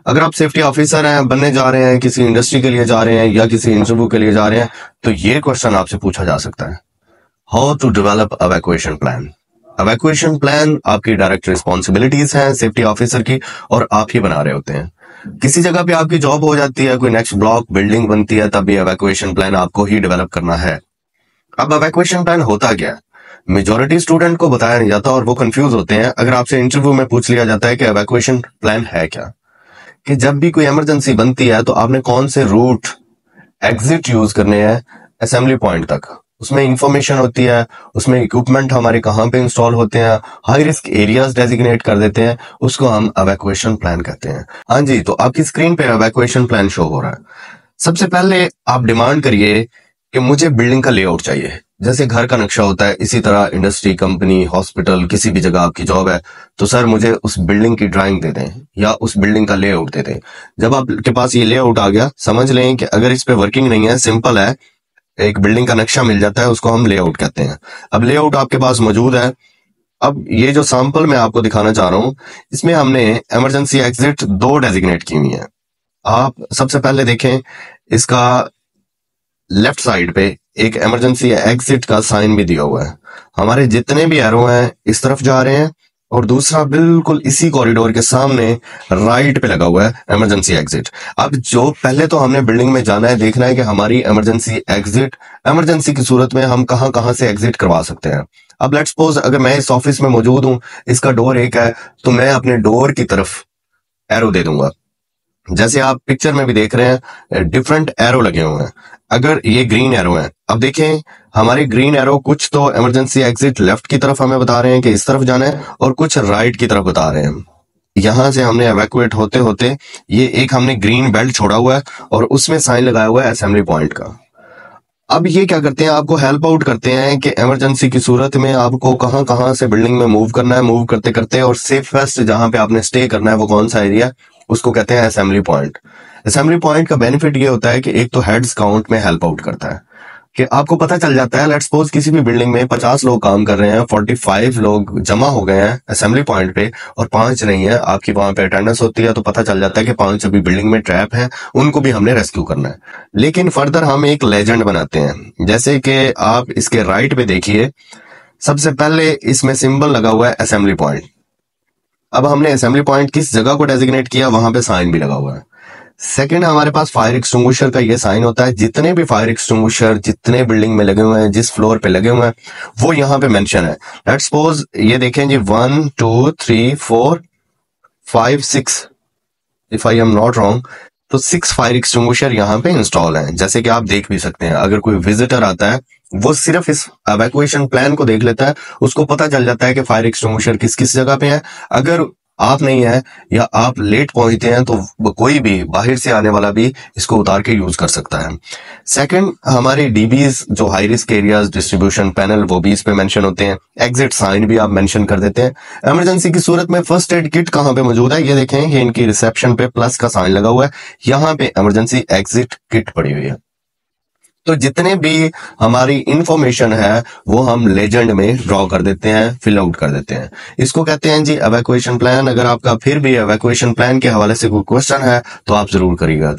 अगर आप safety officer हैं, बनने जा रहे हैं, किसी इंडस्ट्री के लिए जा रहे हैं या किसी इंटरव्यू के लिए जा रहे हैं, तो ये क्वेश्चन आपसे पूछा जा सकता है, how to develop evacuation plan. Evacuation plan आपकी डायरेक्ट रिस्पॉन्सिबिलिटीज हैं सेफ्टी ऑफिसर की, और आप ही बना रहे होते हैं। किसी जगह पे आपकी जॉब हो जाती है, कोई नेक्स्ट ब्लॉक बिल्डिंग बनती है, तब ये इवैक्यूएशन प्लान आपको ही डेवलप करना है। अब इवैक्यूएशन प्लान होता क्या है, मेजॉरिटी स्टूडेंट को बताया नहीं जाता और वो कंफ्यूज होते हैं। अगर आपसे इंटरव्यू में पूछ लिया जाता है कि इवैक्यूएशन प्लान है क्या, कि जब भी कोई इमरजेंसी बनती है तो आपने कौन से रूट एग्जिट यूज करने हैं असेंबली पॉइंट तक, उसमें इंफॉर्मेशन होती है, उसमें इक्विपमेंट हमारे कहाँ पे इंस्टॉल होते हैं, हाई रिस्क एरियाज डेजिग्नेट कर देते हैं, उसको हम इवैक्यूएशन प्लान कहते हैं। हाँ जी, तो आपकी स्क्रीन पे इवैक्यूएशन प्लान शो हो रहा है। सबसे पहले आप डिमांड करिए कि मुझे बिल्डिंग का लेआउट चाहिए। जैसे घर का नक्शा होता है, इसी तरह इंडस्ट्री, कंपनी, हॉस्पिटल, किसी भी जगह आपकी जॉब है, तो सर मुझे उस बिल्डिंग की ड्राइंग दे दें या उस बिल्डिंग का लेआउट दे दें। जब आपके पास ये लेआउट आ गया, समझ लें कि अगर इस पे वर्किंग नहीं है, सिंपल है, एक बिल्डिंग का नक्शा मिल जाता है, उसको हम लेआउट कहते हैं। अब लेआउट आपके पास मौजूद है। अब ये जो सैंपल मैं आपको दिखाना चाह रहा हूं, इसमें हमने इमरजेंसी एग्जिट 2 डेजिग्नेट की हुई है। आप सबसे पहले देखें, इसका लेफ्ट साइड पे एक इमरजेंसी एग्जिट का साइन भी दिया हुआ है। हमारे जितने भी एरो हैं इस तरफ जा रहे हैं, और दूसरा बिल्कुल इसी कॉरिडोर के सामने राइट पे लगा हुआ है इमरजेंसी एग्जिट। अब जो पहले तो हमने बिल्डिंग में जाना है, देखना है कि हमारी इमरजेंसी एग्जिट, इमरजेंसी की सूरत में हम कहां कहां से एग्जिट करवा सकते हैं। अब लेट्स सपोज अगर मैं इस ऑफिस में मौजूद हूं, इसका डोर एक है, तो मैं अपने डोर की तरफ एरो दे दूंगा। जैसे आप पिक्चर में भी देख रहे हैं, डिफरेंट एरो लगे हुए हैं। अगर ये ग्रीन एरो है, अब देखें हमारे ग्रीन एरो कुछ तो इमरजेंसी एग्जिट लेफ्ट की तरफ हमें बता रहे हैं कि इस तरफ जाना है, और कुछ राइट की तरफ बता रहे हैं। यहां से हमने एवैक्यूएट होते होते ये एक हमने ग्रीन बेल्ट छोड़ा हुआ है और उसमें साइन लगाया हुआ है असेंबली पॉइंट का। अब ये क्या करते हैं, आपको हेल्प आउट करते हैं कि इमरजेंसी की सूरत में आपको कहां कहां से बिल्डिंग में मूव करना है, मूव करते करते, और सेफेस्ट जहां पे आपने स्टे करना है वो कौन सा एरिया, उसको कहते हैं असेंबली पॉइंट। असेंबली पॉइंट का बेनिफिट ये होता है कि एक तो हेड्स काउंट में हेल्प आउट करता है, कि आपको पता चल जाता है, लेट्स सपोज किसी भी बिल्डिंग में 50 लोग काम कर रहे हैं, 45 लोग जमा हो गए हैं असेंबली पॉइंट पे और 5 नहीं है, आपकी वहां पे अटेंडेंस होती है, तो पता चल जाता है कि 5 अभी बिल्डिंग में ट्रैप हैं, उनको भी हमने रेस्क्यू करना है। लेकिन फर्दर हम एक लेजेंड बनाते हैं, जैसे कि आप इसके राइट पे देखिए, सबसे पहले इसमें सिंबल लगा हुआ है असेंबली पॉइंट। अब हमने असेंबली पॉइंट किस जगह को डेजिग्नेट किया, वहां पे साइन भी लगा हुआ है। सेकंड, हमारे पास फायर एक्सटिंग्विशर का ये साइन होता है। जितने भी फायर एक्सटिंग्विशर जितने बिल्डिंग में लगे हुए हैं, जिस फ्लोर पे लगे हुए हैं, वो यहाँ पे मेंशन है। लेट्स सपोज ये देखें जी, 1 2 3 4 5 6, if I am not wrong, तो 6 फायर एक्सटिंग्विशर यहाँ पे इंस्टॉल हैं। जैसे कि आप देख भी सकते हैं, अगर कोई विजिटर आता है, वो सिर्फ इस इवैक्यूएशन प्लान को देख लेता है, उसको पता चल जाता है कि फायर एक्सटिंग्विशर किस किस जगह पे है। अगर आप नहीं है या आप लेट पहुंचते हैं, तो कोई भी बाहर से आने वाला भी इसको उतार के यूज कर सकता है। सेकंड, हमारे डीबीज जो high risk areas distribution panel, वो भी इस पे मेंशन होते हैं। एग्जिट साइन भी आप मेंशन कर देते हैं। इमरजेंसी की सूरत में फर्स्ट एड किट कहां पे मौजूद है, ये देखें, ये इनकी रिसेप्शन पे प्लस का साइन लगा हुआ है, यहाँ पे इमरजेंसी एग्जिट किट पड़ी हुई है। तो जितने भी हमारी इंफॉर्मेशन है वो हम लेजेंड में ड्रॉ कर देते हैं, फिल आउट कर देते हैं। इसको कहते हैं जी इवैक्यूएशन प्लान। अगर आपका फिर भी इवैक्यूएशन प्लान के हवाले से कोई क्वेश्चन है तो आप जरूर करिएगा।